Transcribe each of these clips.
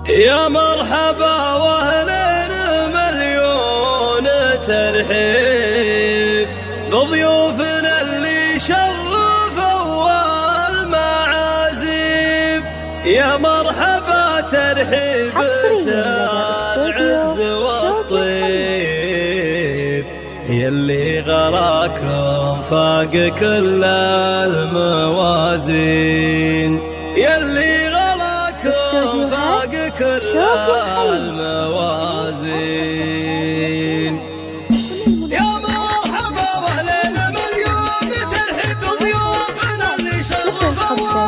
يا مرحبا واهلين مليون ترحيب بضيوفنا اللي شرفوا المعازيم. يا مرحبا ترحيب العز والطيب يلي غراكم فاق كل الموازين. يلي غراكم فاق كل الموازين. يا مرحبا واهلين مليون ترحيب بضيوفنا اللي شرفوا غراكم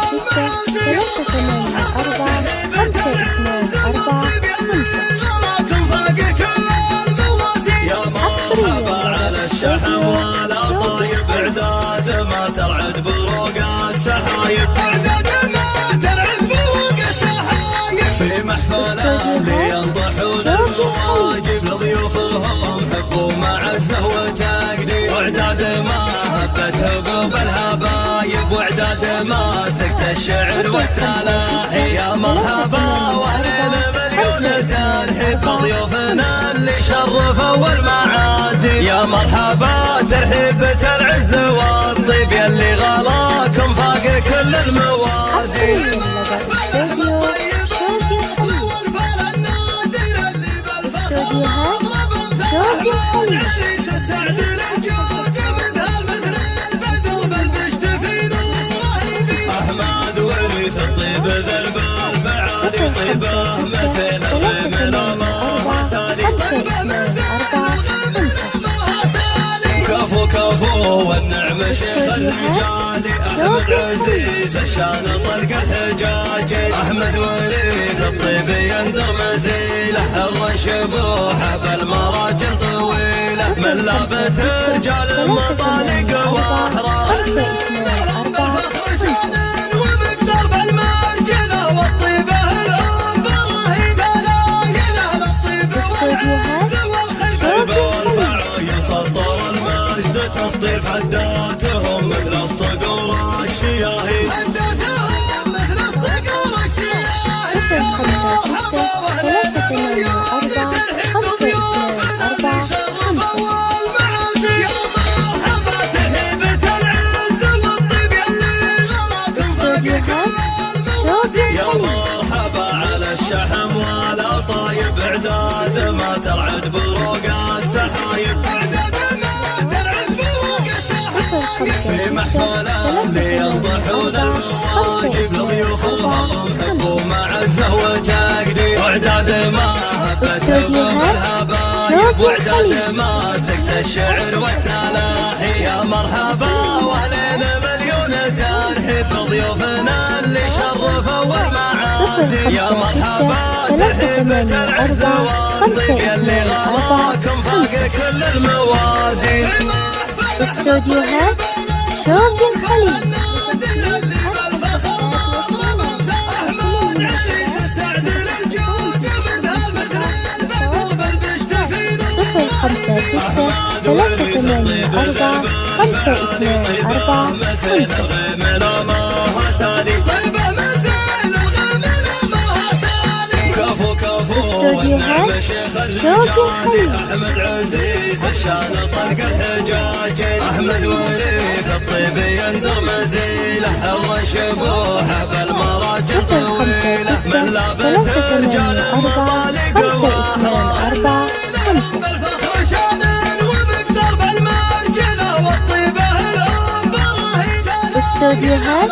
فاق كل الموازين. يا مرحبا على الشحم والعطايب اعداد ما ترعد بروق السحايب. اعداد ما ترعد بروق السحايب في محفل اللي ينطحون المواجب لضيوفهم حب ومعزه وتقدير. واعداد ما هبت هبوب الهبايب واعداد ما سكت الشعر والتلاحي. يا مرحبا واهلين مليون ترحيب بضيوفنا اللي شرفوا المعازيم. يا مرحبا ترحيب العز والطيب يلي غلاكم فاق كل الموازين. أحمد وريث الطيب ذا البال فعالي طيبه مثل الغمل ما سالي. كفو كفو والنعم شيخ الرجالي. أحمد عزيز الشان طلق الحجاجي. أحمد وريث الطيب يندر مثيله الرشبوحه بالمراجل طويله من لابت رجال المطالق واحرار. ومقدر بالمرجله والطيبه الأنبراهي سلايله للطيب والعز والخيب والفرع يسطر المجد تصدير حداتهم مثل الصقور الشياهي. حداتهم مثل الصقور الشياهي. يا مرحبا واهلين مليون ترحيب بضيوفنا اللي شرفوا المعازيم. يا مرحبا ترحيب العز والطيب يلي غلاكم فاق كل الموازين. يا مرحبا على الشحم والعطايب اعداد ما ترعد بروق السحايب. اعداد ما ترعد بروق السحايب في محفل اللي ينطحون المواجب لضيوفهم حب ومعزه وتقدير. واعداد ما هبت الهبايب واعداد ما سكت الشعر والتلاحي. يا مرحبا واهلين مليون ترحيب بضيوفنا اللي شرفوا المعازيم. يا مرحبا ترحيب العز والطيب يلي غلاكم فاق كل الموازين. استوديوهات شوق الخليج. خمسة ستة ثلاثة ثمانية أربعة خمسة اثنان أربعة خمسة. استوديوهات شوق الخليج. أحمد عزيز الشان طلق الحجاجي. أحمد وريث الطيب يندر مثيله الرشبوحه بالمراجل طويله من لابت رجال المطالق واحرار. ومقدر بالمرجله والطيبه الأنبراهي استوديوهات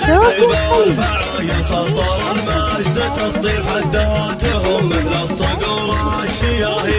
شوق الخليج. يسطر المجد تصدير حداتهم مثل الصقور الشياهي.